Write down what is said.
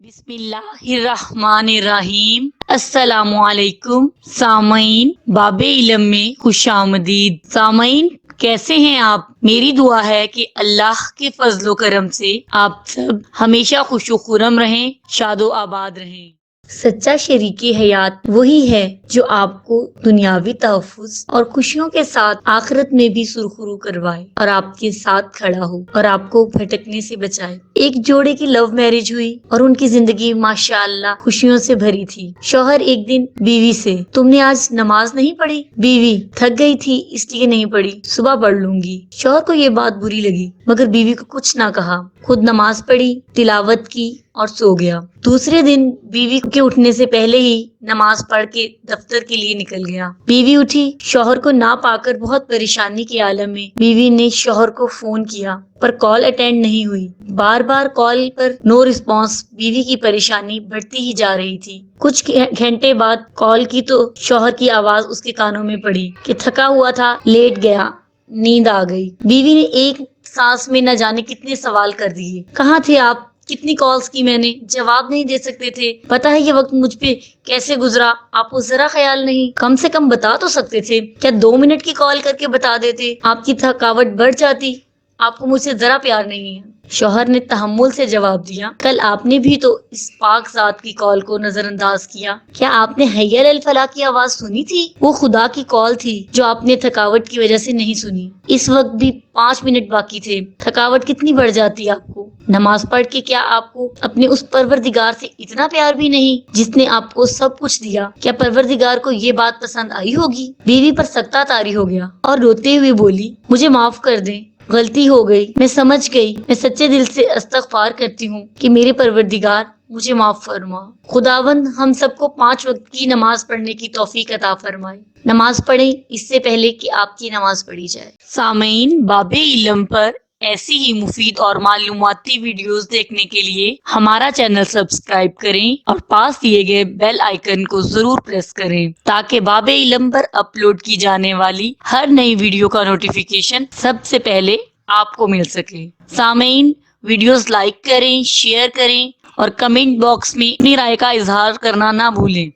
बिस्मिल्लाहिर्रहमानिर्रहीम। अस्सलामु अलैकुम सामईन, बाबे इल्म में खुश आमदीद। सामईन, कैसे हैं आप? मेरी दुआ है कि अल्लाह के फजलो करम से आप सब हमेशा खुशो खुरम रहें, शादो आबाद रहें। सच्चा शरीके हयात वही है जो आपको दुनियावी तहफ्फुज़ और खुशियों के साथ आखिरत में भी सुरखुरू करवाए और आपके साथ खड़ा हो और आपको भटकने से बचाए। एक जोड़े की लव मैरिज हुई और उनकी जिंदगी माशाअल्लाह खुशियों से भरी थी। शौहर एक दिन बीवी से, तुमने आज नमाज नहीं पढ़ी? बीवी, थक गई थी इसलिए नहीं पढ़ी, सुबह पढ़ लूंगी। शौहर को ये बात बुरी लगी मगर बीवी को कुछ ना कहा, खुद नमाज पढ़ी, तिलावत की और सो गया। दूसरे दिन बीवी के उठने से पहले ही नमाज पढ़ के दफ्तर के लिए निकल गया। बीवी उठी, शौहर को ना पाकर बहुत परेशानी के आलम में बीवी ने शौहर को फोन किया पर कॉल अटेंड नहीं हुई। बार बार कॉल पर नो रिस्पांस। बीवी की परेशानी बढ़ती ही जा रही थी। कुछ घंटे बाद कॉल की तो शौहर की आवाज उसके कानों में पड़ी कि थका हुआ था, लेट गया, नींद आ गई। बीवी ने एक सांस में न जाने कितने सवाल कर दिए। कहाँ थे आप? कितनी कॉल्स की मैंने, जवाब नहीं दे सकते थे। पता है ये वक्त मुझ पे कैसे गुजरा, आपको जरा ख्याल नहीं? कम से कम बता तो सकते थे। क्या 2 मिनट की कॉल करके बता देते? आपकी थकावट बढ़ जाती। आपको मुझसे जरा प्यार नहीं है। शौहर ने तहम्मुल से जवाब दिया, कल आपने भी तो इस पाक जात की कॉल को नजरअंदाज किया। क्या आपने हय्या अल फलाह की आवाज सुनी थी? वो खुदा की कॉल थी जो आपने थकावट की वजह से नहीं सुनी। इस वक्त भी 5 मिनट बाकी थे। थकावट कितनी बढ़ जाती आपको। नमाज पढ़ के क्या आपको अपने उस परवरदिगार से इतना प्यार भी नहीं जिसने आपको सब कुछ दिया? क्या परवरदिगार को ये बात पसंद आई होगी? बीवी पर सख्ता तारी हो गया और रोते हुए बोली, मुझे माफ कर दें, गलती हो गई, मैं समझ गई। मैं सच्चे दिल से इस्तग़फ़ार करती हूँ कि मेरे परवरदिगार मुझे माफ फरमा। खुदावंद हम सबको 5 वक्त की नमाज पढ़ने की तौफीक अता फरमाए। नमाज पढ़ें इससे पहले कि आपकी नमाज पढ़ी जाए। सामईन, बाबे इल्म पर ऐसी ही मुफीद और मालूमाती वीडियोस देखने के लिए हमारा चैनल सब्सक्राइब करें और पास दिए गए बेल आइकन को जरूर प्रेस करें ताकि बाबे इल्म पर अपलोड की जाने वाली हर नई वीडियो का नोटिफिकेशन सबसे पहले आपको मिल सके। सामईन, वीडियोस लाइक करें, शेयर करें और कमेंट बॉक्स में अपनी राय का इजहार करना ना भूलें।